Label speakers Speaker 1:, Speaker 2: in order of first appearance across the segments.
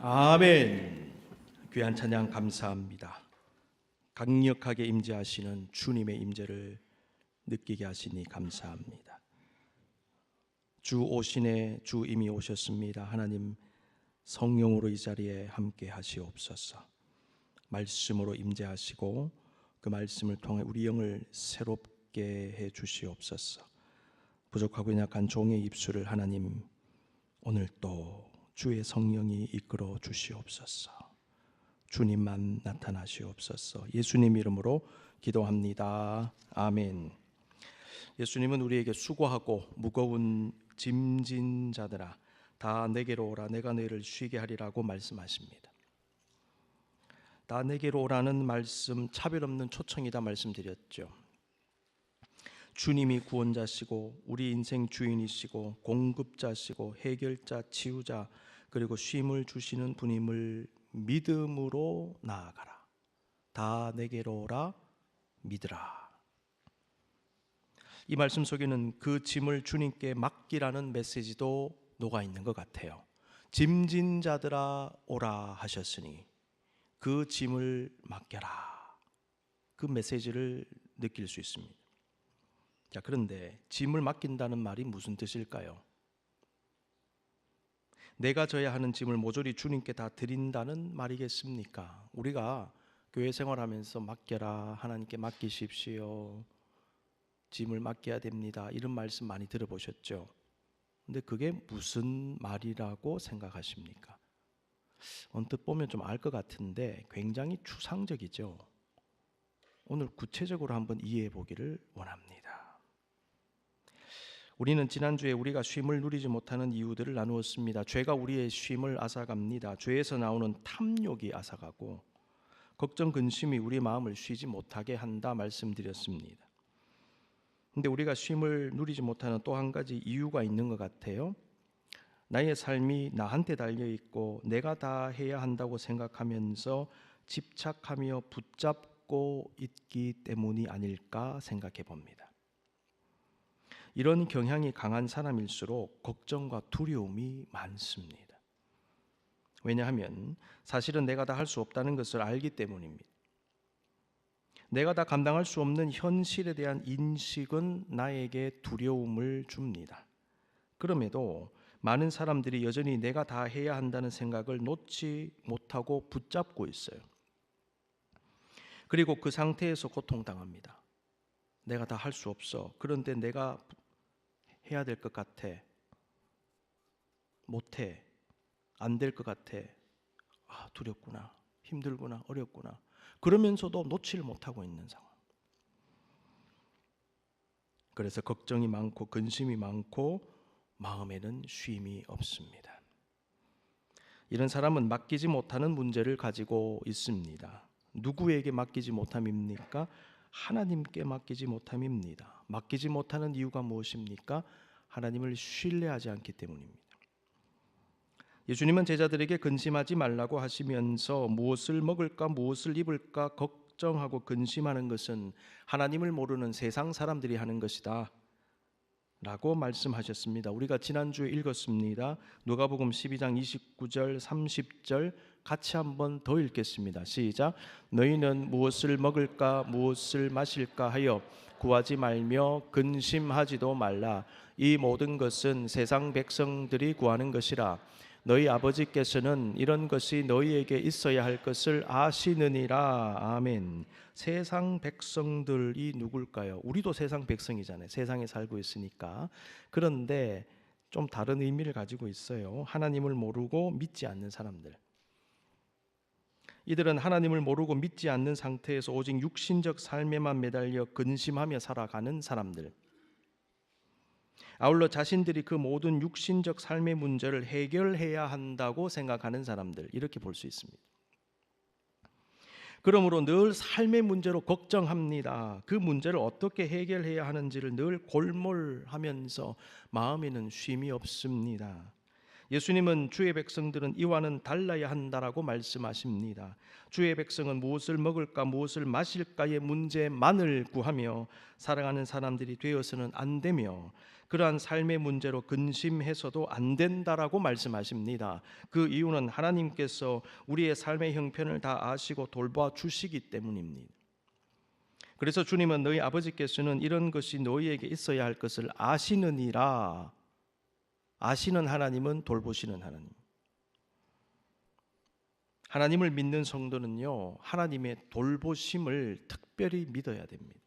Speaker 1: 아멘. 귀한 찬양 감사합니다. 강력하게 임재하시는 주님의 임재를 느끼게 하시니 감사합니다. 주 오시네, 주 이미 오셨습니다. 하나님 성령으로 이 자리에 함께 하시옵소서. 말씀으로 임재하시고 그 말씀을 통해 우리 영을 새롭게 해 주시옵소서. 부족하고 약한 종의 입술을 하나님 오늘 또 주의 성령이 이끌어 주시옵소서. 주님만 나타나시옵소서. 예수님 이름으로 기도합니다. 아멘. 예수님은 우리에게 수고하고 무거운 짐진 자들아 다 내게로 오라, 내가 너희를 쉬게 하리라고 말씀하십니다. 다 내게로 오라는 말씀, 차별 없는 초청이다 말씀드렸죠. 주님이 구원자시고 우리 인생 주인이시고 공급자시고 해결자, 치유자, 그리고 쉼을 주시는 분임을 믿음으로 나아가라. 다 내게로 오라, 믿으라. 이 말씀 속에는 그 짐을 주님께 맡기라는 메시지도 녹아 있는 것 같아요. 짐진 자들아 오라 하셨으니 그 짐을 맡겨라. 그 메시지를 느낄 수 있습니다. 자, 그런데 짐을 맡긴다는 말이 무슨 뜻일까요? 내가 져야 하는 짐을 모조리 주님께 다 드린다는 말이겠습니까? 우리가 교회 생활하면서 맡겨라, 하나님께 맡기십시오, 짐을 맡겨야 됩니다, 이런 말씀 많이 들어보셨죠? 근데 그게 무슨 말이라고 생각하십니까? 언뜻 보면 좀 알 것 같은데 굉장히 추상적이죠. 오늘 구체적으로 한번 이해해 보기를 원합니다. 우리는 지난주에 우리가 쉼을 누리지 못하는 이유들을 나누었습니다. 죄가 우리의 쉼을 앗아갑니다. 죄에서 나오는 탐욕이 앗아가고 걱정, 근심이 우리 마음을 쉬지 못하게 한다 말씀드렸습니다. 근데 우리가 쉼을 누리지 못하는 또 한 가지 이유가 있는 것 같아요. 나의 삶이 나한테 달려있고 내가 다 해야 한다고 생각하면서 집착하며 붙잡고 있기 때문이 아닐까 생각해 봅니다. 이런 경향이 강한 사람일수록 걱정과 두려움이 많습니다. 왜냐하면 사실은 내가 다 할 수 없다는 것을 알기 때문입니다. 내가 다 감당할 수 없는 현실에 대한 인식은 나에게 두려움을 줍니다. 그럼에도 많은 사람들이 여전히 내가 다 해야 한다는 생각을 놓지 못하고 붙잡고 있어요. 그리고 그 상태에서 고통당합니다. 내가 다 할 수 없어. 그런데 내가 해야 될 것 같아. 못해. 안 될 것 같아. 두렵구나. 힘들구나. 어렵구나. 그러면서도 놓지를 못하고 있는 상황. 그래서 걱정이 많고 근심이 많고 마음에는 쉼이 없습니다. 이런 사람은 맡기지 못하는 문제를 가지고 있습니다. 누구에게 맡기지 못함입니까? 하나님께 맡기지 못함입니다. 맡기지 못하는 이유가 무엇입니까? 하나님을 신뢰하지 않기 때문입니다. 예수님은 제자들에게 근심하지 말라고 하시면서 무엇을 먹을까, 무엇을 입을까 걱정하고 근심하는 것은 하나님을 모르는 세상 사람들이 하는 것이다 라고 말씀하셨습니다. 우리가 지난주에 읽었습니다. 누가복음 12장 29절 30절 같이 한번 더 읽겠습니다. 시작. 너희는 무엇을 먹을까 무엇을 마실까 하여 구하지 말며 근심하지도 말라. 이 모든 것은 세상 백성들이 구하는 것이라. 너희 아버지께서는 이런 것이 너희에게 있어야 할 것을 아시느니라. 아멘. 세상 백성들이 누굴까요? 우리도 세상 백성이잖아요. 세상에 살고 있으니까. 그런데 좀 다른 의미를 가지고 있어요. 하나님을 모르고 믿지 않는 사람들. 이들은 하나님을 모르고 믿지 않는 상태에서 오직 육신적 삶에만 매달려 근심하며 살아가는 사람들. 아울러 자신들이 그 모든 육신적 삶의 문제를 해결해야 한다고 생각하는 사람들, 이렇게 볼 수 있습니다. 그러므로 늘 삶의 문제로 걱정합니다. 그 문제를 어떻게 해결해야 하는지를 늘 골몰하면서 마음에는 쉼이 없습니다. 예수님은 주의 백성들은 이와는 달라야 한다라고 말씀하십니다. 주의 백성은 무엇을 먹을까 무엇을 마실까의 문제만을 구하며 살아가는 사람들이 되어서는 안 되며 그러한 삶의 문제로 근심해서도 안 된다라고 말씀하십니다. 그 이유는 하나님께서 우리의 삶의 형편을 다 아시고 돌봐 주시기 때문입니다. 그래서 주님은 너희 아버지께서는 이런 것이 너희에게 있어야 할 것을 아시느니라. 아시는 하나님은 돌보시는 하나님. 하나님을 믿는 성도는요, 하나님의 돌보심을 특별히 믿어야 됩니다.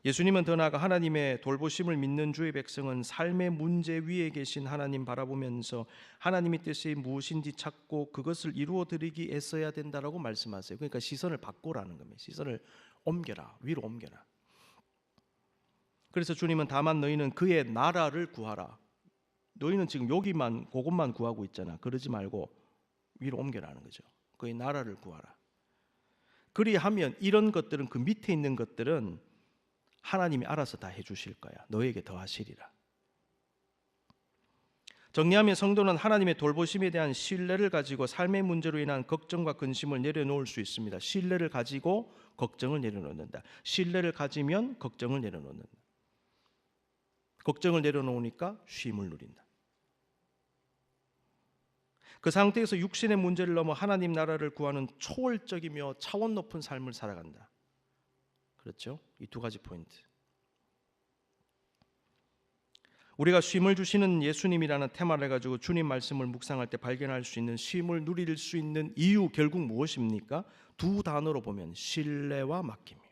Speaker 1: 예수님은 더 나아가 하나님의 돌보심을 믿는 주의 백성은 삶의 문제 위에 계신 하나님 바라보면서 하나님의 뜻이 무엇인지 찾고 그것을 이루어 드리기 애써야 된다라고 말씀하세요. 그러니까 시선을 바꾸라는 겁니다. 시선을 옮겨라, 위로 옮겨라. 그래서 주님은 다만 너희는 그의 나라를 구하라. 너희는 지금 여기만 그것만 구하고 있잖아. 그러지 말고 위로 옮겨라는 거죠. 그의 나라를 구하라. 그리하면 이런 것들은, 그 밑에 있는 것들은 하나님이 알아서 다 해주실 거야. 너에게 더 하시리라. 정리하면 성도는 하나님의 돌보심에 대한 신뢰를 가지고 삶의 문제로 인한 걱정과 근심을 내려놓을 수 있습니다. 신뢰를 가지고 걱정을 내려놓는다. 신뢰를 가지면 걱정을 내려놓는다. 걱정을 내려놓으니까 쉼을 누린다. 그 상태에서 육신의 문제를 넘어 하나님 나라를 구하는 초월적이며 차원 높은 삶을 살아간다. 그렇죠? 이 두 가지 포인트. 우리가 쉼을 주시는 예수님이라는 테마를 가지고 주님 말씀을 묵상할 때 발견할 수 있는 쉼을 누릴 수 있는 이유, 결국 무엇입니까? 두 단어로 보면 신뢰와 맡김입니다.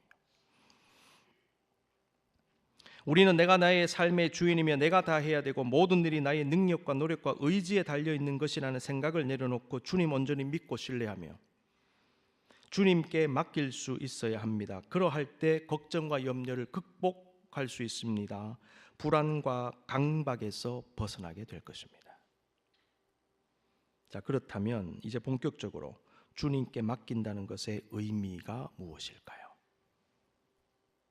Speaker 1: 우리는 내가 나의 삶의 주인이며 내가 다 해야 되고 모든 일이 나의 능력과 노력과 의지에 달려있는 것이라는 생각을 내려놓고 주님 온전히 믿고 신뢰하며 주님께 맡길 수 있어야 합니다. 그러할 때 걱정과 염려를 극복할 수 있습니다. 불안과 강박에서 벗어나게 될 것입니다. 자, 그렇다면 이제 본격적으로 주님께 맡긴다는 것의 의미가 무엇일까요?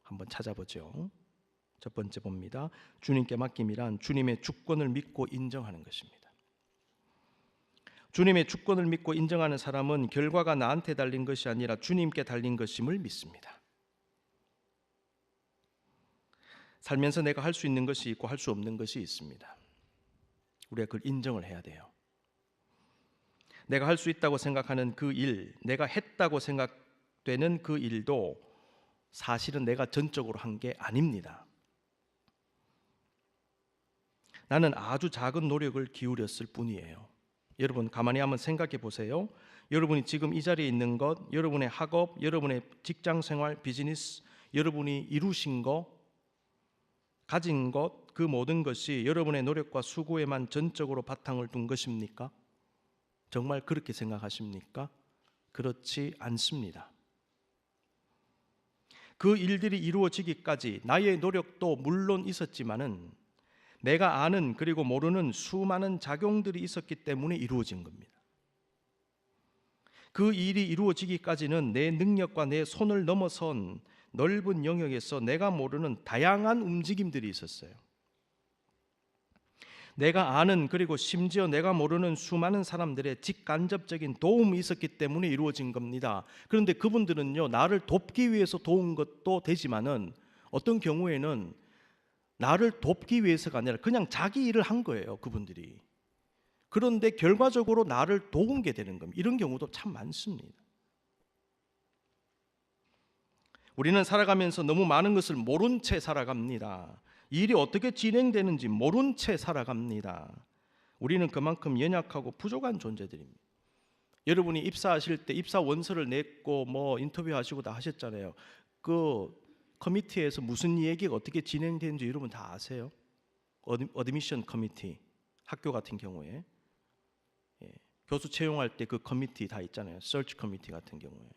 Speaker 1: 한번 찾아보죠. 첫 번째 봅니다. 주님께 맡김이란 주님의 주권을 믿고 인정하는 것입니다. 주님의 주권을 믿고 인정하는 사람은 결과가 나한테 달린 것이 아니라 주님께 달린 것임을 믿습니다. 살면서 내가 할 수 있는 것이 있고 할 수 없는 것이 있습니다. 우리가 그걸 인정을 해야 돼요. 내가 할 수 있다고 생각하는 그 일, 내가 했다고 생각되는 그 일도 사실은 내가 전적으로 한 게 아닙니다. 나는 아주 작은 노력을 기울였을 뿐이에요. 여러분 가만히 한번 생각해 보세요. 여러분이 지금 이 자리에 있는 것, 여러분의 학업, 여러분의 직장생활, 비즈니스, 여러분이 이루신 것, 가진 것, 그 모든 것이 여러분의 노력과 수고에만 전적으로 바탕을 둔 것입니까? 정말 그렇게 생각하십니까? 그렇지 않습니다. 그 일들이 이루어지기까지 나의 노력도 물론 있었지만은 내가 아는 그리고 모르는 수많은 작용들이 있었기 때문에 이루어진 겁니다. 그 일이 이루어지기까지는 내 능력과 내 손을 넘어선 넓은 영역에서 내가 모르는 다양한 움직임들이 있었어요. 내가 아는 그리고 심지어 내가 모르는 수많은 사람들의 직간접적인 도움이 있었기 때문에 이루어진 겁니다. 그런데 그분들은요, 나를 돕기 위해서 도운 것도 되지만은 어떤 경우에는 나를 돕기 위해서가 아니라 그냥 자기 일을 한 거예요, 그분들이. 그런데 결과적으로 나를 도운 게 되는 겁니다. 이런 경우도 참 많습니다. 우리는 살아가면서 너무 많은 것을 모른 채 살아갑니다. 일이 어떻게 진행되는지 모른 채 살아갑니다. 우리는 그만큼 연약하고 부족한 존재들입니다. 여러분이 입사하실 때 입사 원서를 냈고 뭐 인터뷰하시고 다 하셨잖아요. 그 커미티에서 무슨 얘기가 어떻게 진행되는지 여러분 다 아세요? 어드미션 커미티, 학교 같은 경우에 교수 채용할 때 그 커미티 다 있잖아요. 서치 커미티 같은 경우에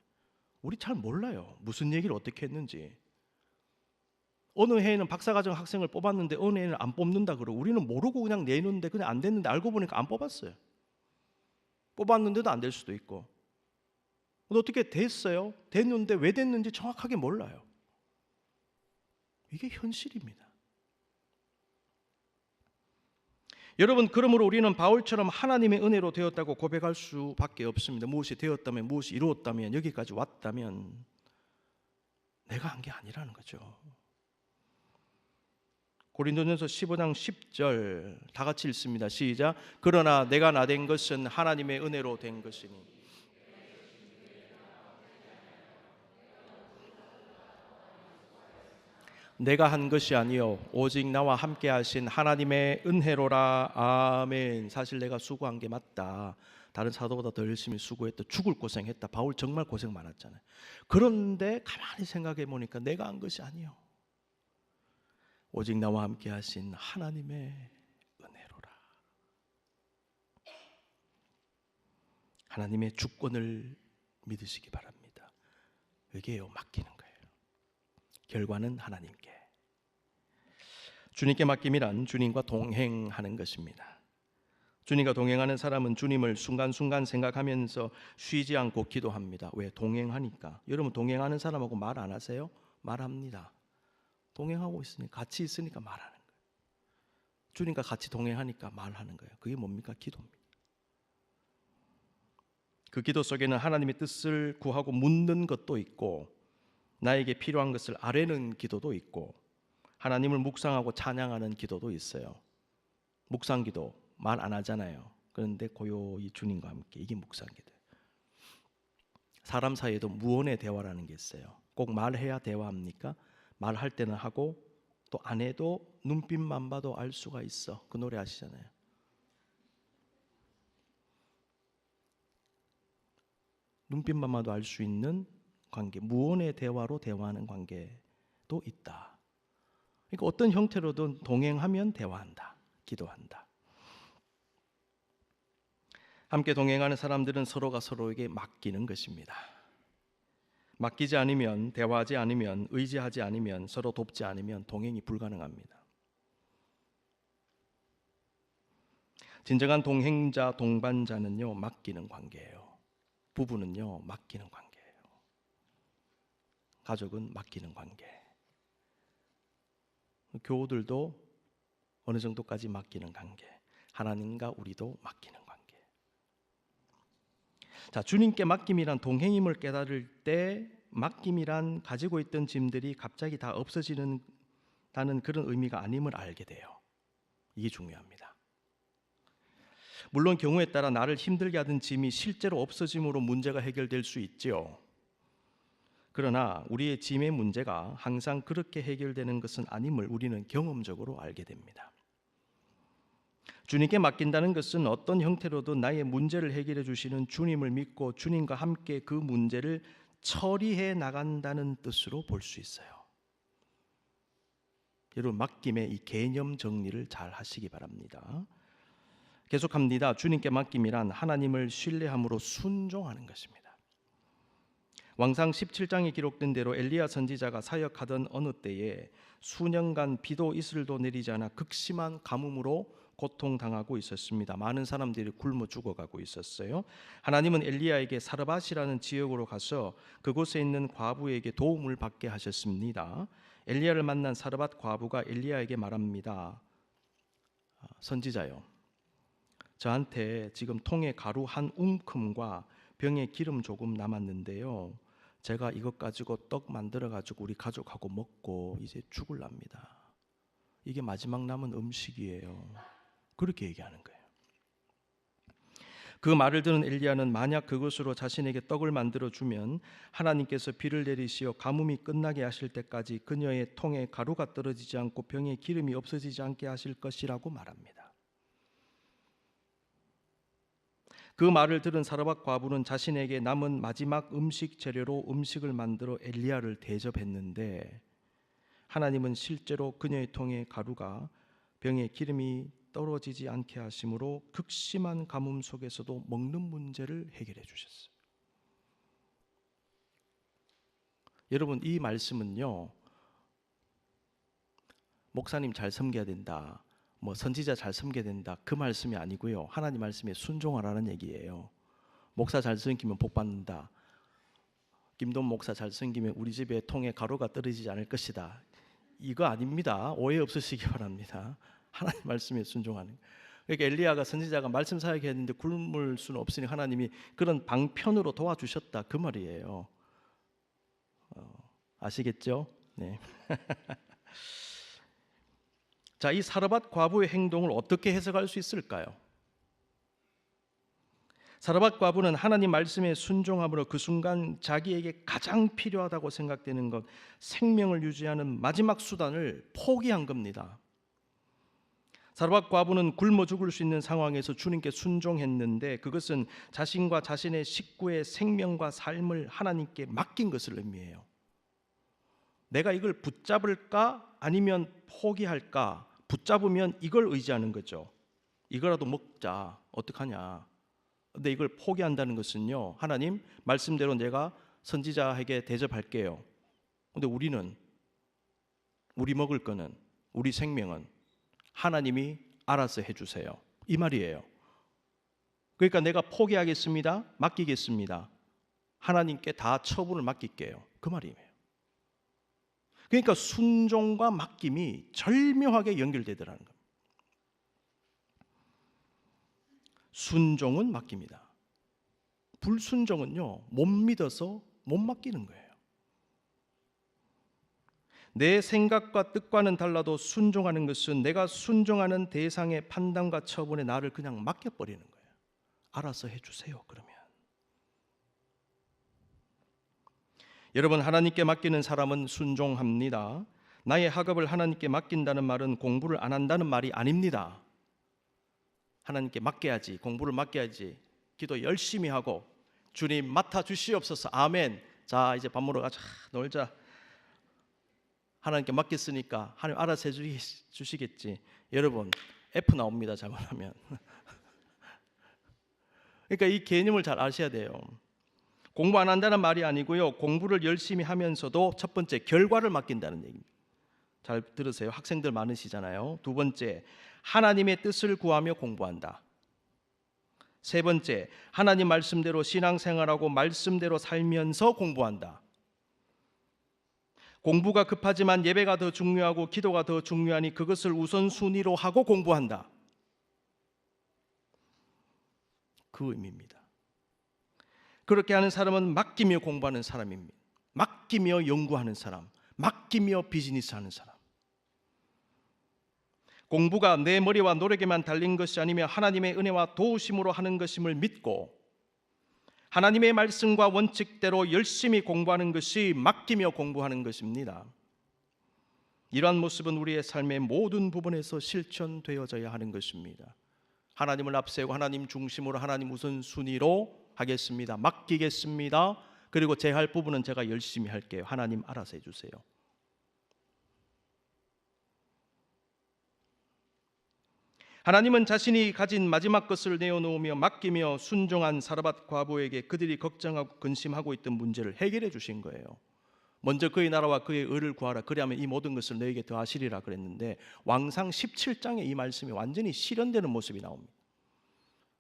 Speaker 1: 우리 잘 몰라요. 무슨 얘기를 어떻게 했는지. 어느 해에는 박사과정 학생을 뽑았는데 어느 해에는 안 뽑는다 그러고 우리는 모르고 그냥 내는데 그냥 안 됐는데 알고 보니까 안 뽑았어요. 뽑았는데도 안 될 수도 있고. 어떻게 됐어요? 됐는데 왜 됐는지 정확하게 몰라요. 이게 현실입니다. 여러분, 그러므로 우리는 바울처럼 하나님의 은혜로 되었다고 고백할 수밖에 없습니다. 무엇이 되었다면, 무엇이 이루었다면, 여기까지 왔다면 내가 한 게 아니라는 거죠. 고린도전서 15장 10절 다 같이 읽습니다. 시작. 그러나 내가 나 된 것은 하나님의 은혜로 된 것이니. 내가 한 것이 아니요 오직 나와 함께 하신 하나님의 은혜로라. 아멘. 사실 내가 수고한 게 맞다. 다른 사도보다 더 열심히 수고했다. 죽을 고생했다. 바울 정말 고생 많았잖아요. 그런데 가만히 생각해 보니까 내가 한 것이 아니요 오직 나와 함께 하신 하나님의 은혜로라. 하나님의 주권을 믿으시기 바랍니다. 여기에요, 맡기는 거예요. 결과는 하나님께. 주님께 맡김이란 주님과 동행하는 것입니다. 주님과 동행하는 사람은 주님을 순간순간 생각하면서 쉬지 않고 기도합니다. 왜? 동행하니까. 여러분 동행하는 사람하고 말 안 하세요? 말합니다. 동행하고 있으니까, 같이 있으니까 말하는 거예요. 주님과 같이 동행하니까 말하는 거예요. 그게 뭡니까? 기도입니다. 그 기도 속에는 하나님의 뜻을 구하고 묻는 것도 있고, 나에게 필요한 것을 아뢰는 기도도 있고, 하나님을 묵상하고 찬양하는 기도도 있어요. 묵상 기도 말 안 하잖아요. 그런데 고요히 주님과 함께, 이게 묵상 기도예요. 사람 사이에도 무언의 대화라는 게 있어요. 꼭 말해야 대화합니까? 말할 때는 하고 또 안 해도 눈빛만 봐도 알 수가 있어. 그 노래 아시잖아요. 눈빛만 봐도 알 수 있는 관계, 무언의 대화로 대화하는 관계도 있다. 그러니까 어떤 형태로든 동행하면 대화한다, 기도한다. 함께 동행하는 사람들은 서로가 서로에게 맡기는 것입니다. 맡기지 않으면, 대화하지 않으면, 의지하지 않으면, 서로 돕지 않으면 동행이 불가능합니다. 진정한 동행자, 동반자는요, 맡기는 관계예요. 부부는요, 맡기는 관계예요. 가족은 맡기는 관계. 교우들도 어느 정도까지 맡기는 관계. 하나님과 우리도 맡기는 관계. 자, 주님께 맡김이란 동행임을 깨달을 때 맡김이란 가지고 있던 짐들이 갑자기 다 없어지는 다는 그런 의미가 아님을 알게 돼요. 이게 중요합니다. 물론 경우에 따라 나를 힘들게 하던 짐이 실제로 없어짐으로 문제가 해결될 수 있지요. 그러나 우리의 짐의 문제가 항상 그렇게 해결되는 것은 아님을 우리는 경험적으로 알게 됩니다. 주님께 맡긴다는 것은 어떤 형태로든 나의 문제를 해결해 주시는 주님을 믿고 주님과 함께 그 문제를 처리해 나간다는 뜻으로 볼 수 있어요. 여러분, 맡김의 이 개념 정리를 잘 하시기 바랍니다. 계속합니다. 주님께 맡김이란 하나님을 신뢰함으로 순종하는 것입니다. 왕상 17장에 기록된 대로 엘리야 선지자가 사역하던 어느 때에 수년간 비도 이슬도 내리지 않아 극심한 가뭄으로 고통당하고 있었습니다. 많은 사람들이 굶어 죽어가고 있었어요. 하나님은 엘리야에게 사르밧이라는 지역으로 가서 그곳에 있는 과부에게 도움을 받게 하셨습니다. 엘리야를 만난 사르밧 과부가 엘리야에게 말합니다. 선지자요, 저한테 지금 통에 가루 한 움큼과 병에 기름 조금 남았는데요, 제가 이것 가지고 떡 만들어 가지고 우리 가족하고 먹고 이제 죽을랍니다. 이게 마지막 남은 음식이에요. 그렇게 얘기하는 거예요. 그 말을 들은 엘리야는 만약 그것으로 자신에게 떡을 만들어 주면 하나님께서 비를 내리시어 가뭄이 끝나게 하실 때까지 그녀의 통에 가루가 떨어지지 않고 병에 기름이 없어지지 않게 하실 것이라고 말합니다. 그 말을 들은 사르밧 과부는 자신에게 남은 마지막 음식 재료로 음식을 만들어 엘리야를 대접했는데, 하나님은 실제로 그녀의 통에 가루가 병에 기름이 떨어지지 않게 하심으로 극심한 가뭄 속에서도 먹는 문제를 해결해 주셨어요. 여러분, 이 말씀은요, 목사님 잘 섬겨야 된다, 선지자 잘 섬겨야 된다, 그 말씀이 아니고요, 하나님 말씀에 순종하라는 얘기예요. 목사 잘 섬기면 복 받는다, 김동 목사 잘 섬기면 우리 집에 통에 가루가 떨어지지 않을 것이다, 이거 아닙니다. 오해 없으시기 바랍니다. 하나님 말씀에 순종하는. 그러니까 엘리야가 선지자가 말씀 사역했는데 굶을 수는 없으니 하나님이 그런 방편으로 도와주셨다, 그 말이에요. 아시겠죠? 네. 자, 이 사르밧 과부의 행동을 어떻게 해석할 수 있을까요? 사르밧 과부는 하나님 말씀에 순종함으로 그 순간 자기에게 가장 필요하다고 생각되는 것, 생명을 유지하는 마지막 수단을 포기한 겁니다. 사르밧 과부는 굶어 죽을 수 있는 상황에서 주님께 순종했는데 그것은 자신과 자신의 식구의 생명과 삶을 하나님께 맡긴 것을 의미해요. 내가 이걸 붙잡을까 아니면 포기할까? 붙잡으면 이걸 의지하는 거죠. 이거라도 먹자. 어떡하냐? 근데 이걸 포기한다는 것은요, 하나님 말씀대로 내가 선지자에게 대접할게요. 근데 우리는, 우리 먹을 거는, 우리 생명은 하나님이 알아서 해주세요, 이 말이에요. 그러니까 내가 포기하겠습니다, 맡기겠습니다, 하나님께 다 처분을 맡길게요, 그 말이에요. 그러니까 순종과 맡김이 절묘하게 연결되더라는 겁니다. 순종은 맡깁니다. 불순종은요, 못 믿어서 못 맡기는 거예요. 내 생각과 뜻과는 달라도 순종하는 것은 내가 순종하는 대상의 판단과 처분에 나를 그냥 맡겨버리는 거예요. 알아서 해주세요, 그러면. 여러분, 하나님께 맡기는 사람은 순종합니다. 나의 학업을 하나님께 맡긴다는 말은 공부를 안 한다는 말이 아닙니다. 하나님께 맡겨야지, 공부를 맡겨야지, 기도 열심히 하고 주님 맡아 주시옵소서, 아멘. 자, 이제 밥 먹으러 가자, 놀자. 하나님께 맡겼으니까 하나님 알아서 해주시겠지. 여러분, F 나옵니다, 잘못하면. 그러니까 이 개념을 잘 아셔야 돼요. 공부 안 한다는 말이 아니고요, 공부를 열심히 하면서도 첫 번째 결과를 맡긴다는 얘기입니다. 잘 들으세요. 학생들 많으시잖아요. 두 번째, 하나님의 뜻을 구하며 공부한다. 세 번째, 하나님 말씀대로 신앙생활하고 말씀대로 살면서 공부한다. 공부가 급하지만 예배가 더 중요하고 기도가 더 중요하니 그것을 우선순위로 하고 공부한다. 그 의미입니다. 그렇게 하는 사람은 맡기며 공부하는 사람입니다. 맡기며 연구하는 사람, 맡기며 비즈니스하는 사람. 공부가 내 머리와 노력에만 달린 것이 아니며 하나님의 은혜와 도우심으로 하는 것임을 믿고 하나님의 말씀과 원칙대로 열심히 공부하는 것이 맡기며 공부하는 것입니다. 이러한 모습은 우리의 삶의 모든 부분에서 실천되어져야 하는 것입니다. 하나님을 앞세우고 하나님 중심으로, 하나님 우선순위로 하겠습니다. 맡기겠습니다. 그리고 제 할 부분은 제가 열심히 할게요. 하나님 알아서 해주세요. 하나님은 자신이 가진 마지막 것을 내어놓으며 맡기며 순종한 사르밧 과부에게 그들이 걱정하고 근심하고 있던 문제를 해결해 주신 거예요. 먼저 그의 나라와 그의 의를 구하라, 그리하면 이 모든 것을 너에게 더하시리라 그랬는데 왕상 17장에 이 말씀이 완전히 실현되는 모습이 나옵니다.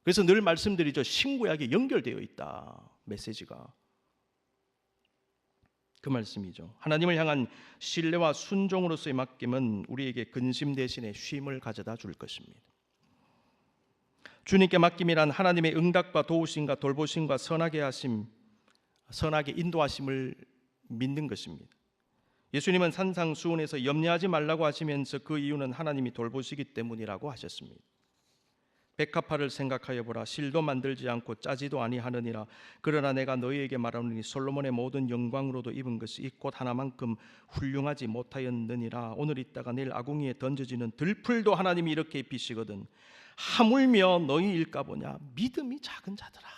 Speaker 1: 그래서 늘 말씀드리죠, 신구약에 연결되어 있다, 메시지가. 그 말씀이죠. 하나님을 향한 신뢰와 순종으로서의 맡김은 우리에게 근심 대신에 쉼을 가져다 줄 것입니다. 주님께 맡김이란 하나님의 응답과 도우심과 돌보심과 선하게 하심, 선하게 인도하심을 믿는 것입니다. 예수님은 산상수훈에서 염려하지 말라고 하시면서 그 이유는 하나님이 돌보시기 때문이라고 하셨습니다. 백합화를 생각하여 보라, 실도 만들지 않고 짜지도 아니하느니라. 그러나 내가 너희에게 말하노니 솔로몬의 모든 영광으로도 입은 것이 이 꽃 하나만큼 훌륭하지 못하였느니라. 오늘 있다가 내일 아궁이에 던져지는 들풀도 하나님이 이렇게 입히시거든. 하물며 너희일까 보냐. 믿음이 작은 자들아,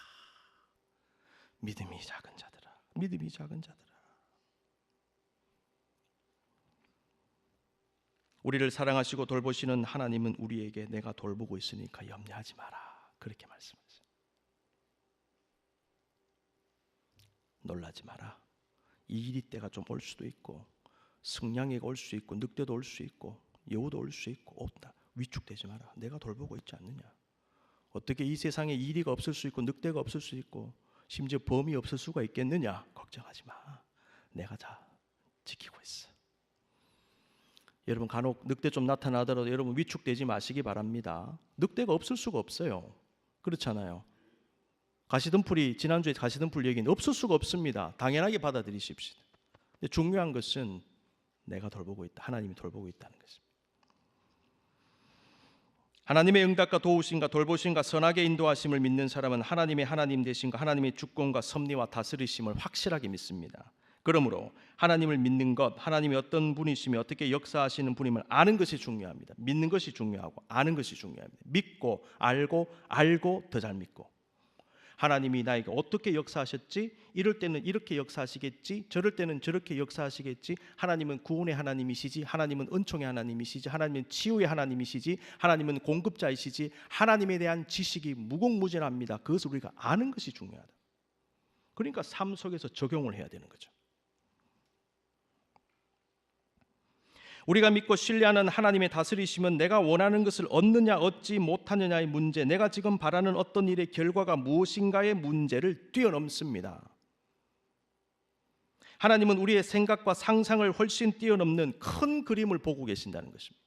Speaker 1: 믿음이 작은 자들아, 믿음이 작은 자들아. 우리를 사랑하시고 돌보시는 하나님은 우리에게 내가 돌보고 있으니까 염려하지 마라, 그렇게 말씀하세요. 놀라지 마라. 이리 때가 좀 올 수도 있고, 승냥이가 올 수 있고, 늑대도 올 수 있고, 여우도 올 수 있고, 없다. 위축되지 마라. 내가 돌보고 있지 않느냐. 어떻게 이 세상에 이리가 없을 수 있고 늑대가 없을 수 있고 심지어 범이 없을 수가 있겠느냐. 걱정하지 마. 내가 다 지키고 있어. 여러분, 간혹 늑대 좀 나타나더라도 여러분 위축되지 마시기 바랍니다. 늑대가 없을 수가 없어요. 그렇잖아요. 가시덤불이, 지난주에 가시덤불 얘기는 없을 수가 없습니다. 당연하게 받아들이십시오. 근데 중요한 것은 내가 돌보고 있다, 하나님이 돌보고 있다는 것입니다. 하나님의 응답과 도우심과 돌보심과 선하게 인도하심을 믿는 사람은 하나님의 하나님 되심과 하나님의 주권과 섭리와 다스리심을 확실하게 믿습니다. 그러므로 하나님을 믿는 것, 하나님이 어떤 분이시며 어떻게 역사하시는 분임을 아는 것이 중요합니다. 믿는 것이 중요하고 아는 것이 중요합니다. 믿고 알고 더 잘 믿고, 하나님이 나에게 어떻게 역사하셨지? 이럴 때는 이렇게 역사하시겠지? 저럴 때는 저렇게 역사하시겠지? 하나님은 구원의 하나님이시지? 하나님은 은총의 하나님이시지? 하나님은 치유의 하나님이시지? 하나님은 공급자이시지? 하나님에 대한 지식이 무궁무진합니다. 그것을 우리가 아는 것이 중요하다. 그러니까 삶 속에서 적용을 해야 되는 거죠. 우리가 믿고 신뢰하는 하나님의 다스리심은 내가 원하는 것을 얻느냐 얻지 못하느냐의 문제, 내가 지금 바라는 어떤 일의 결과가 무엇인가의 문제를 뛰어넘습니다. 하나님은 우리의 생각과 상상을 훨씬 뛰어넘는 큰 그림을 보고 계신다는 것입니다.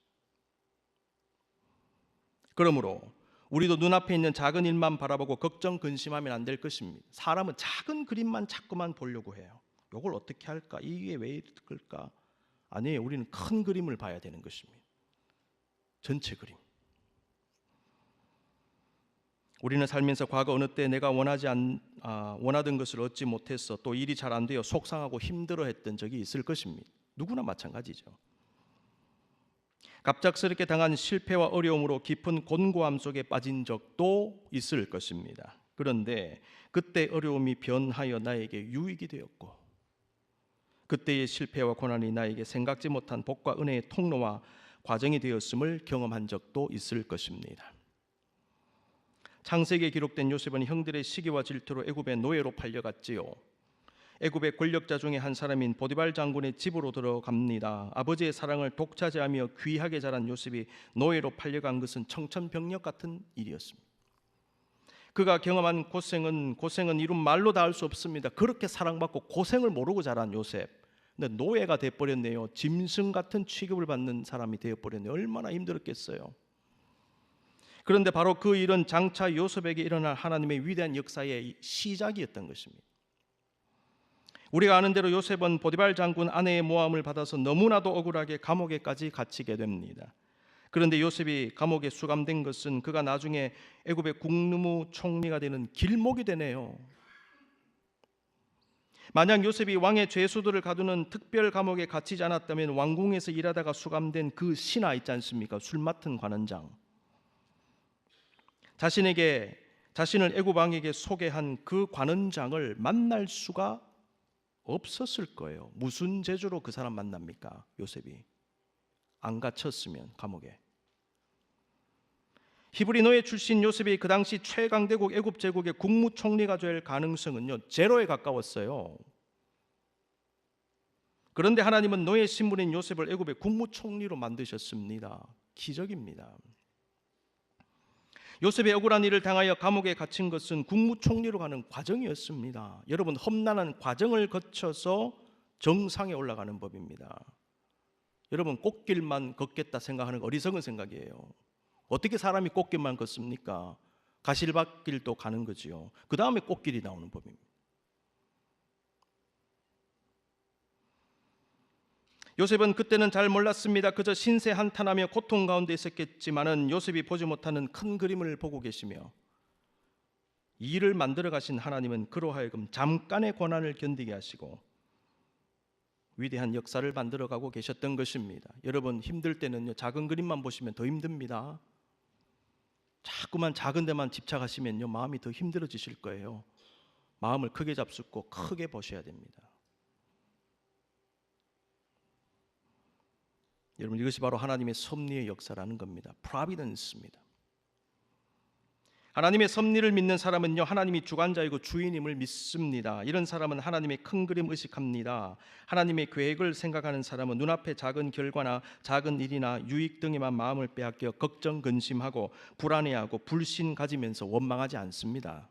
Speaker 1: 그러므로 우리도 눈앞에 있는 작은 일만 바라보고 걱정, 근심하면 안 될 것입니다. 사람은 작은 그림만 자꾸만 보려고 해요. 이걸 어떻게 할까? 이게 왜 이럴까? 아니에요. 우리는 큰 그림을 봐야 되는 것입니다. 전체 그림. 우리는 살면서 과거 어느 때 내가 원하던 것을 얻지 못해서 또 일이 잘 안 되어 속상하고 힘들어했던 적이 있을 것입니다. 누구나 마찬가지죠. 갑작스럽게 당한 실패와 어려움으로 깊은 곤고함 속에 빠진 적도 있을 것입니다. 그런데 그때 어려움이 변하여 나에게 유익이 되었고, 그때의 실패와 고난이 나에게 생각지 못한 복과 은혜의 통로와 과정이 되었음을 경험한 적도 있을 것입니다. 창세기에 기록된 요셉은 형들의 시기와 질투로 애굽의 노예로 팔려갔지요. 애굽의 권력자 중에 한 사람인 보디발 장군의 집으로 들어갑니다. 아버지의 사랑을 독차지하며 귀하게 자란 요셉이 노예로 팔려간 것은 청천벽력 같은 일이었습니다. 그가 경험한 고생은 이룬 말로 다 할 수 없습니다. 그렇게 사랑받고 고생을 모르고 자란 요셉, 근데 노예가 되어버렸네요. 짐승 같은 취급을 받는 사람이 되어버렸네요. 얼마나 힘들었겠어요. 그런데 바로 그 일은 장차 요셉에게 일어날 하나님의 위대한 역사의 시작이었던 것입니다. 우리가 아는 대로 요셉은 보디발 장군 아내의 모함을 받아서 너무나도 억울하게 감옥에까지 갇히게 됩니다. 그런데 요셉이 감옥에 수감된 것은 그가 나중에 애굽의 국무총리가 총리가 되는 길목이 되네요. 만약 요셉이 왕의 죄수들을 가두는 특별 감옥에 갇히지 않았다면 왕궁에서 일하다가 수감된 그 신하 있지 않습니까? 술 맡은 관원장, 자신을 애굽 왕에게 소개한 그 관원장을 만날 수가 없었을 거예요. 무슨 재주로 그 사람 만납니까? 요셉이 안 갇혔으면 감옥에. 히브리 노예 출신 요셉이 그 당시 최강대국 애굽 제국의 국무총리가 될 가능성은요, 제로에 가까웠어요. 그런데 하나님은 노예 신분인 요셉을 애굽의 국무총리로 만드셨습니다. 기적입니다. 요셉의 억울한 일을 당하여 감옥에 갇힌 것은 국무총리로 가는 과정이었습니다. 여러분, 험난한 과정을 거쳐서 정상에 올라가는 법입니다. 여러분, 꽃길만 걷겠다 생각하는 거 어리석은 생각이에요. 어떻게 사람이 꽃길만 걷습니까? 가시밭길도 가는 거지요. 그 다음에 꽃길이 나오는 법입니다. 요셉은 그때는 잘 몰랐습니다. 그저 신세 한탄하며 고통 가운데 있었겠지만은 요셉이 보지 못하는 큰 그림을 보고 계시며, 이 일을 만들어 가신 하나님은 그로 하여금 잠깐의 고난을 견디게 하시고 위대한 역사를 만들어 가고 계셨던 것입니다. 여러분, 힘들 때는요, 작은 그림만 보시면 더 힘듭니다. 자꾸만 작은 데만 집착하시면요, 마음이 더 힘들어지실 거예요. 마음을 크게 잡숫고 크게 보셔야 됩니다. 여러분, 이것이 바로 하나님의 섭리의 역사라는 겁니다. 프로비던스입니다. 하나님의 섭리를 믿는 사람은요, 하나님이 주관자이고 주인임을 믿습니다. 이런 사람은 하나님의 큰 그림 의식합니다. 하나님의 계획을 생각하는 사람은 눈앞의 작은 결과나 작은 일이나 유익 등에만 마음을 빼앗겨 걱정, 근심하고 불안해하고 불신 가지면서 원망하지 않습니다.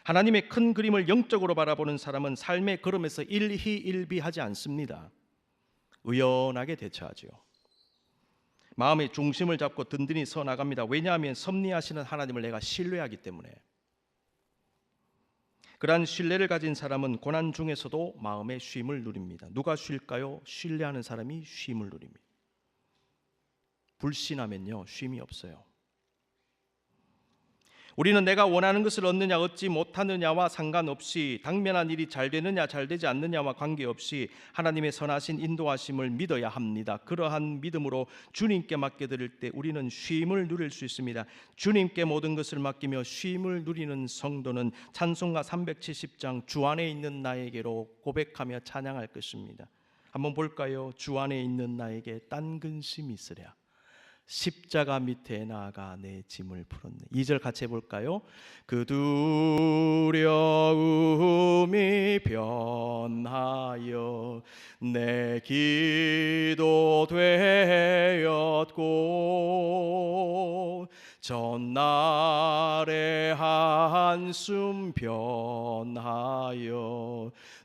Speaker 1: 하나님의 큰 그림을 영적으로 바라보는 사람은 삶의 걸음에서 일희일비하지 않습니다. 의연하게 대처하죠. 마음의 중심을 잡고 든든히 서 나갑니다. 왜냐하면 섭리하시는 하나님을 내가 신뢰하기 때문에. 그러한 신뢰를 가진 사람은 고난 중에서도 마음의 쉼을 누립니다. 누가 쉴까요? 신뢰하는 사람이 쉼을 누립니다. 불신하면요, 쉼이 없어요. 우리는 내가 원하는 것을 얻느냐 얻지 못하느냐와 상관없이, 당면한 일이 잘 되느냐 잘 되지 않느냐와 관계없이 하나님의 선하신 인도하심을 믿어야 합니다. 그러한 믿음으로 주님께 맡겨드릴 때 우리는 쉼을 누릴 수 있습니다. 주님께 모든 것을 맡기며 쉼을 누리는 성도는 찬송가 370장 주 안에 있는 나에게로 고백하며 찬양할 것입니다. 한번 볼까요? 주 안에 있는 나에게 딴 근심이 있으랴, 십자가 밑에 나아가 내 짐을 풀었네. 2절 같이 해볼까요? 그 두려움이 변하여 내 기도 되었고, 전날의 한숨 변하여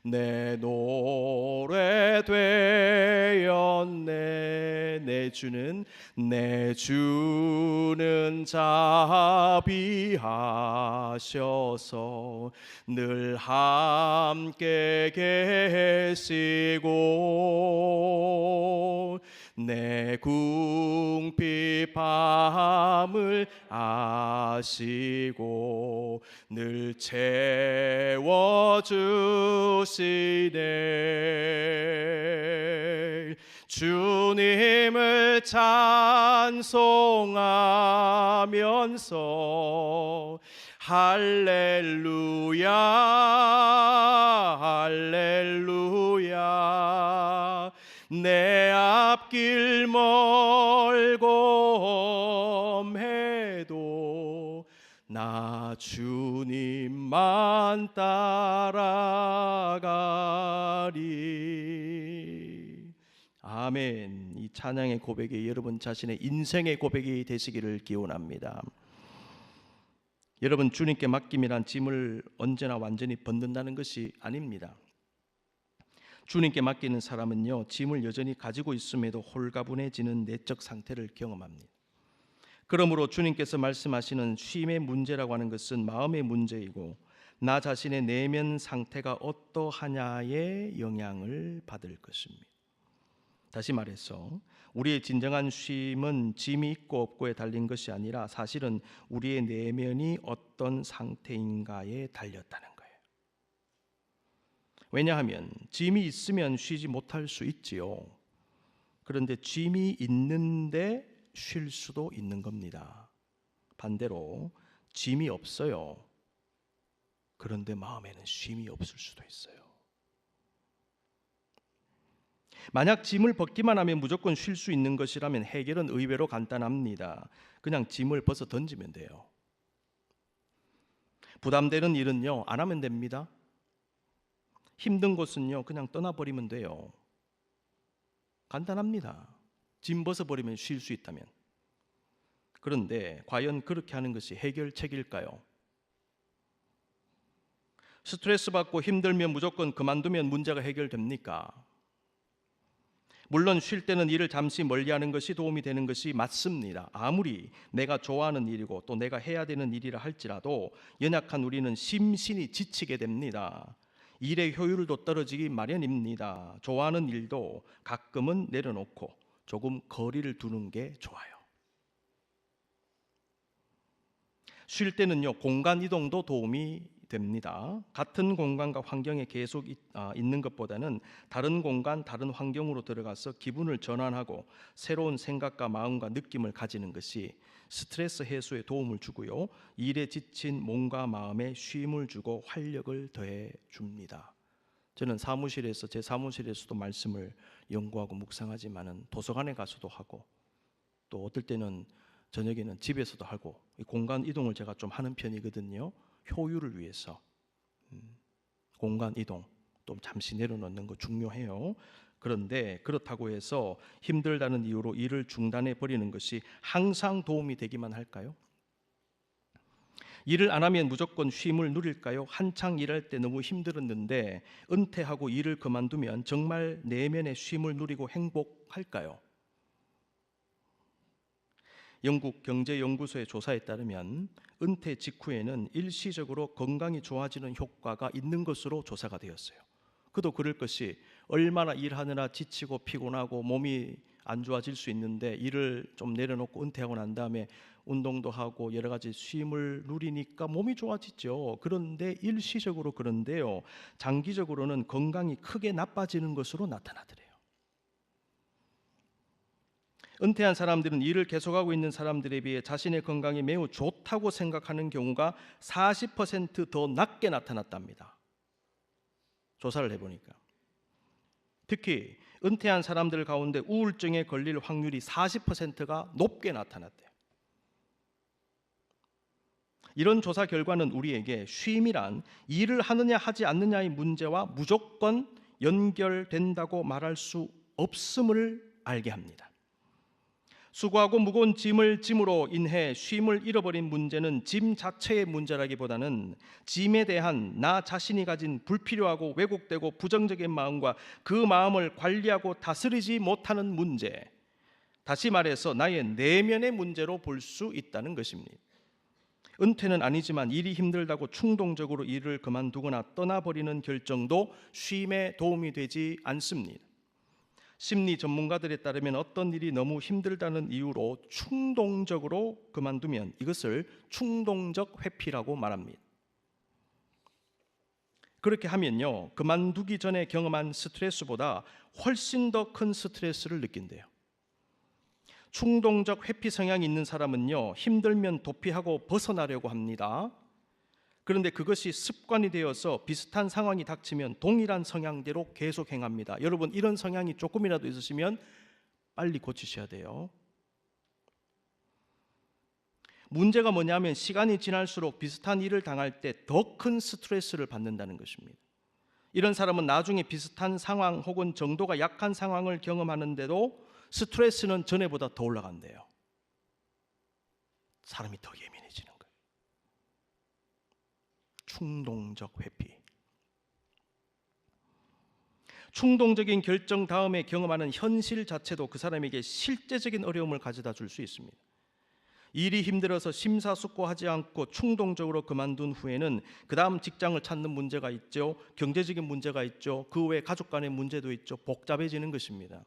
Speaker 1: 내 노래 되었네. 내 주는 자비하셔서 늘 함께 계시고, 내 궁핍함을 아시고 늘 채워주시네. 주님을 찬송하면서 할렐루야 할렐루야, 내 앞길 멀고 험해도 나 주님만 따라가리. 아멘. 이 찬양의 고백이 여러분 자신의 인생의 고백이 되시기를 기원합니다. 여러분, 주님께 맡김이란 짐을 언제나 완전히 벗는다는 것이 아닙니다. 주님께 맡기는 사람은요, 짐을 여전히 가지고 있음에도 홀가분해지는 내적 상태를 경험합니다. 그러므로 주님께서 말씀하시는 쉼의 문제라고 하는 것은 마음의 문제이고, 나 자신의 내면 상태가 어떠하냐에 영향을 받을 것입니다. 다시 말해서 우리의 진정한 쉼은 짐이 있고 없고에 달린 것이 아니라 사실은 우리의 내면이 어떤 상태인가에 달렸다는 거예요. 왜냐하면 짐이 있으면 쉬지 못할 수 있지요. 그런데 짐이 있는데 쉴 수도 있는 겁니다. 반대로 짐이 없어요. 그런데 마음에는 쉼이 없을 수도 있어요. 만약 짐을 벗기만 하면 무조건 쉴 수 있는 것이라면 해결은 의외로 간단합니다. 그냥 짐을 벗어 던지면 돼요. 부담되는 일은요, 안 하면 됩니다. 힘든 것은요, 그냥 떠나버리면 돼요. 간단합니다. 짐 벗어버리면 쉴 수 있다면. 그런데 과연 그렇게 하는 것이 해결책일까요? 스트레스 받고 힘들면 무조건 그만두면 문제가 해결됩니까? 물론 쉴 때는 일을 잠시 멀리하는 것이 도움이 되는 것이 맞습니다. 아무리 내가 좋아하는 일이고 또 내가 해야 되는 일이라 할지라도 연약한 우리는 심신이 지치게 됩니다. 일의 효율도 떨어지기 마련입니다. 좋아하는 일도 가끔은 내려놓고 조금 거리를 두는 게 좋아요. 쉴 때는요, 공간 이동도 도움이 됩니다. 같은 공간과 환경에 계속 있는 것보다는 다른 공간, 다른 환경으로 들어가서 기분을 전환하고 새로운 생각과 마음과 느낌을 가지는 것이 스트레스 해소에 도움을 주고요, 일에 지친 몸과 마음에 쉼을 주고 활력을 더해 줍니다. 저는 제 사무실에서도 말씀을 연구하고 묵상하지만은 도서관에 가서도 하고 또 어떨 때는 저녁에는 집에서도 하고 공간 이동을 제가 좀 하는 편이거든요. 효율을 위해서 공간 이동 또 잠시 내려놓는 거 중요해요. 그런데 그렇다고 해서 힘들다는 이유로 일을 중단해 버리는 것이 항상 도움이 되기만 할까요? 일을 안 하면 무조건 쉼을 누릴까요? 한창 일할 때 너무 힘들었는데 은퇴하고 일을 그만두면 정말 내면의 쉼을 누리고 행복할까요? 영국 경제연구소의 조사에 따르면 은퇴 직후에는 일시적으로 건강이 좋아지는 효과가 있는 것으로 조사가 되었어요. 그도 그럴 것이 얼마나 일하느라 지치고 피곤하고 몸이 안 좋아질 수 있는데 일을 좀 내려놓고 은퇴하고 난 다음에 운동도 하고 여러 가지 쉼을 누리니까 몸이 좋아지죠. 그런데 일시적으로 그런데요, 장기적으로는 건강이 크게 나빠지는 것으로 나타나더래요. 은퇴한 사람들은 일을 계속하고 있는 사람들에 비해 자신의 건강이 매우 좋다고 생각하는 경우가 40% 더 낮게 나타났답니다. 조사를 해보니까. 특히 은퇴한 사람들 가운데 우울증에 걸릴 확률이 40%가 높게 나타났대요. 이런 조사 결과는 우리에게 쉼이란 일을 하느냐 하지 않느냐의 문제와 무조건 연결된다고 말할 수 없음을 알게 합니다. 수고하고 무거운 짐을 짐으로 인해 쉼을 잃어버린 문제는 짐 자체의 문제라기보다는 짐에 대한 나 자신이 가진 불필요하고 왜곡되고 부정적인 마음과 그 마음을 관리하고 다스리지 못하는 문제, 다시 말해서 나의 내면의 문제로 볼 수 있다는 것입니다. 은퇴는 아니지만 일이 힘들다고 충동적으로 일을 그만두거나 떠나버리는 결정도 쉼에 도움이 되지 않습니다. 심리 전문가들에 따르면 어떤 일이 너무 힘들다는 이유로 충동적으로 그만두면 이것을 충동적 회피라고 말합니다. 그렇게 하면요, 그만두기 전에 경험한 스트레스보다 훨씬 더 큰 스트레스를 느낀대요. 충동적 회피 성향이 있는 사람은요, 힘들면 도피하고 벗어나려고 합니다. 그런데 그것이 습관이 되어서 비슷한 상황이 닥치면 동일한 성향대로 계속 행합니다. 여러분, 이런 성향이 조금이라도 있으시면 빨리 고치셔야 돼요. 문제가 뭐냐면 시간이 지날수록 비슷한 일을 당할 때 더 큰 스트레스를 받는다는 것입니다. 이런 사람은 나중에 비슷한 상황 혹은 정도가 약한 상황을 경험하는데도 스트레스는 전에보다 더 올라간대요. 사람이 더 예민해지는 거예요. 충동적 회피. 충동적인 결정 다음에 경험하는 현실 자체도 그 사람에게 실제적인 어려움을 가져다 줄 수 있습니다. 일이 힘들어서 심사숙고하지 않고 충동적으로 그만둔 후에는 그 다음 직장을 찾는 문제가 있죠. 경제적인 문제가 있죠. 그 외에 가족 간의 문제도 있죠. 복잡해지는 것입니다.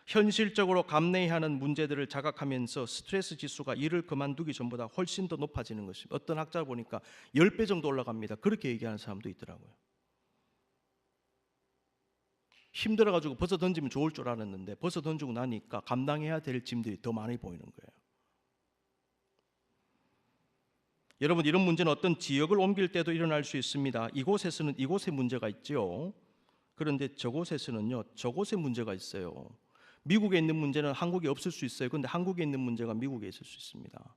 Speaker 1: 현실적으로 감내해야 하는 문제들을 자각하면서 스트레스 지수가 일을 그만두기 전보다 훨씬 더 높아지는 것입니다. 어떤 학자 보니까 10배 정도 올라갑니다. 그렇게 얘기하는 사람도 있더라고요. 힘들어가지고 벗어 던지면 좋을 줄 알았는데 벗어 던지고 나니까 감당해야 될 짐들이 더 많이 보이는 거예요. 여러분, 이런 문제는 어떤 지역을 옮길 때도 일어날 수 있습니다. 이곳에서는 이곳에 문제가 있죠. 그런데 저곳에서는요, 저곳에 문제가 있어요. 미국에 있는 문제는 한국에 없을 수 있어요. 그런데 한국에 있는 문제가 미국에 있을 수 있습니다.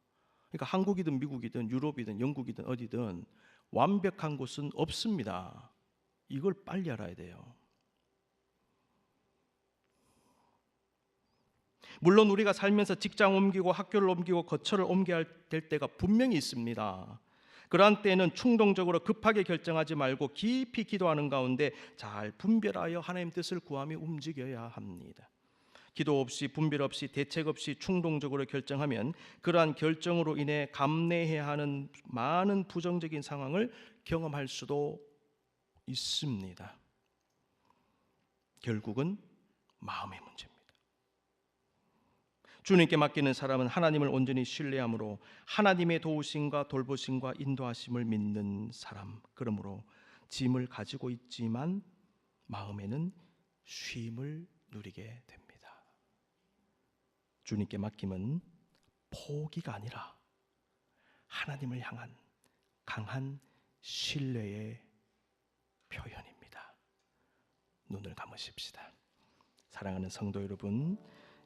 Speaker 1: 그러니까 한국이든 미국이든 유럽이든 영국이든 어디든 완벽한 곳은 없습니다. 이걸 빨리 알아야 돼요. 물론 우리가 살면서 직장 옮기고 학교를 옮기고 거처를 옮겨야 될 때가 분명히 있습니다. 그러한 때에는 충동적으로 급하게 결정하지 말고 깊이 기도하는 가운데 잘 분별하여 하나님 뜻을 구하며 움직여야 합니다. 기도 없이 분별 없이 대책 없이 충동적으로 결정하면 그러한 결정으로 인해 감내해야 하는 많은 부정적인 상황을 경험할 수도 있습니다. 결국은 마음의 문제입니다. 주님께 맡기는 사람은 하나님을 온전히 신뢰함으로 하나님의 도우심과 돌보심과 인도하심을 믿는 사람, 그러므로 짐을 가지고 있지만 마음에는 쉼을 누리게 됩니다. 주님께 맡김은 포기가 아니라 하나님을 향한 강한 신뢰의 표현입니다. 눈을 감으십시다. 사랑하는 성도 여러분,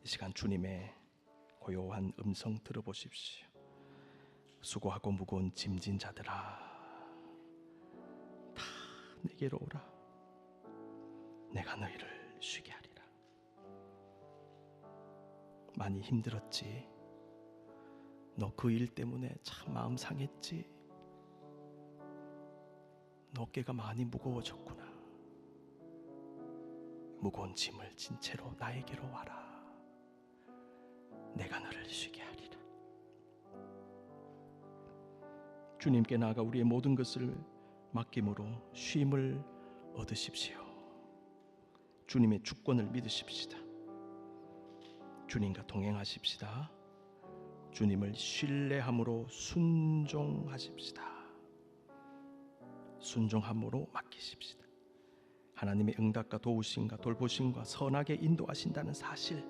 Speaker 1: 이 시간 주님의 고요한 음성 들어보십시오. 수고하고 무거운 짐진 자들아, 다 내게로 오라. 내가 너희를 쉬게 하리라. 많이 힘들었지. 너 그 일 때문에 참 마음 상했지. 너 어깨가 많이 무거워졌구나. 무거운 짐을 진 채로 나에게로 와라. 내가 너를 쉬게 하리라. 주님께 나아가 우리의 모든 것을 맡김으로 쉼을 얻으십시오. 주님의 주권을 믿으십시다. 주님과 동행하십시다. 주님을 신뢰함으로 순종하십시다. 순종함으로 맡기십시다. 하나님의 응답과 도우심과 돌보심과 선하게 인도하신다는 사실,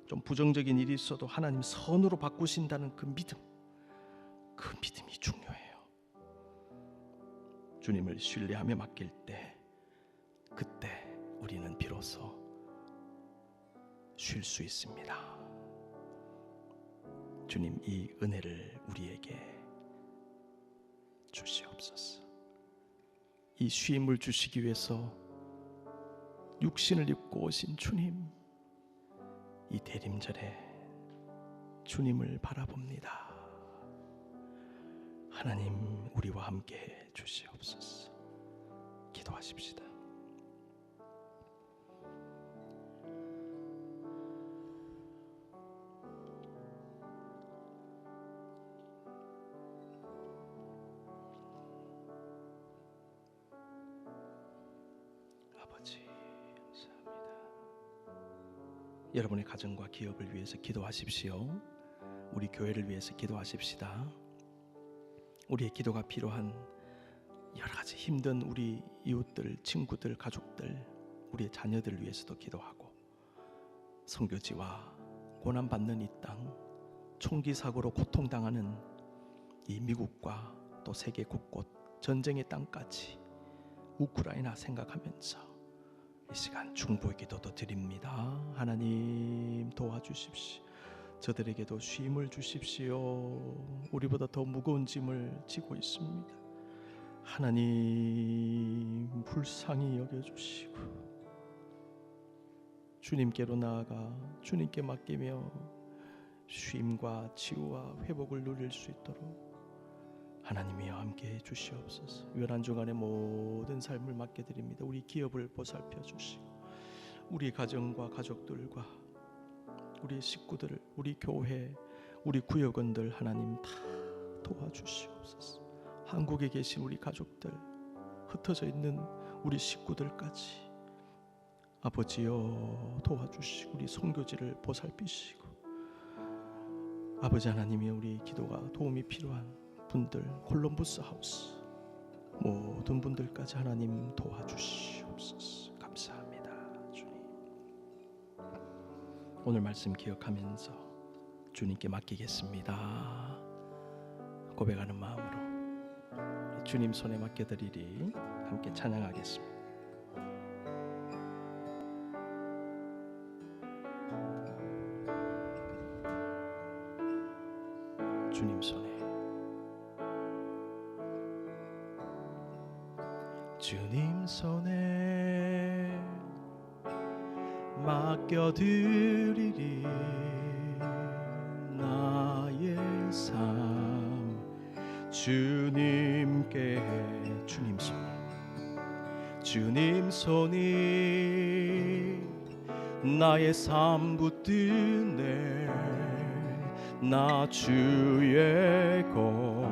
Speaker 1: 좀 부정적인 일이 있어도 하나님 선으로 바꾸신다는 그 믿음, 그 믿음이 중요해요. 주님을 신뢰하며 맡길 때, 그때 우리는 비로소 쉴 수 있습니다. 주님, 이 은혜를 우리에게 주시옵소서. 이 쉼을 주시기 위해서 육신을 입고 오신 주님, 이 대림절에 주님을 바라봅니다. 하나님, 우리와 함께 해 주시옵소서. 기도하십시다. 아버지, 감사합니다. 여러분의 가정과 기업을 위해서 기도하십시오. 우리 교회를 위해서 기도하십시다. 우리의 기도가 필요한 여러 가지 힘든 우리 이웃들, 친구들, 가족들, 우리의 자녀들을 위해서도 기도하고, 선교지와 고난받는 이 땅, 총기 사고로 고통당하는 이 미국과 또 세계 곳곳 전쟁의 땅까지 우크라이나 생각하면서 이 시간 중보의 기도도 드립니다. 하나님 도와주십시오. 저들에게도 쉼을 주십시오. 우리보다 더 무거운 짐을 지고 있습니다. 하나님 불쌍히 여겨주시고 주님께로 나아가 주님께 맡기며 쉼과 치유와 회복을 누릴 수 있도록 하나님이여 함께해 주시옵소서. 외란 주간의 모든 삶을 맡겨드립니다. 우리 기업을 보살펴 주시고, 우리 가정과 가족들과 우리 식구들, 우리 교회, 우리 구역원들 하나님 다 도와주시옵소서. 한국에 계신 우리 가족들, 흩어져 있는 우리 식구들까지 아버지여 도와주시고, 우리 선교지를 보살피시고, 아버지 하나님이 우리 기도가 도움이 필요한 분들, 콜럼버스 하우스 모든 분들까지 하나님 도와주시옵소서. 감사합니다. 주님, 오늘 말씀 기억하면서 주님께 맡기겠습니다. 고백하는 마음으로 주님 손에 맡겨드리리 함께 찬양하겠습니다. 주님 손에, 주님 손에 맡겨드리리 나의 삶 주님께. 주님 손에, 주님 손이 나의 삶 붙드네. 나 주의 것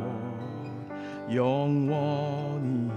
Speaker 1: 영원히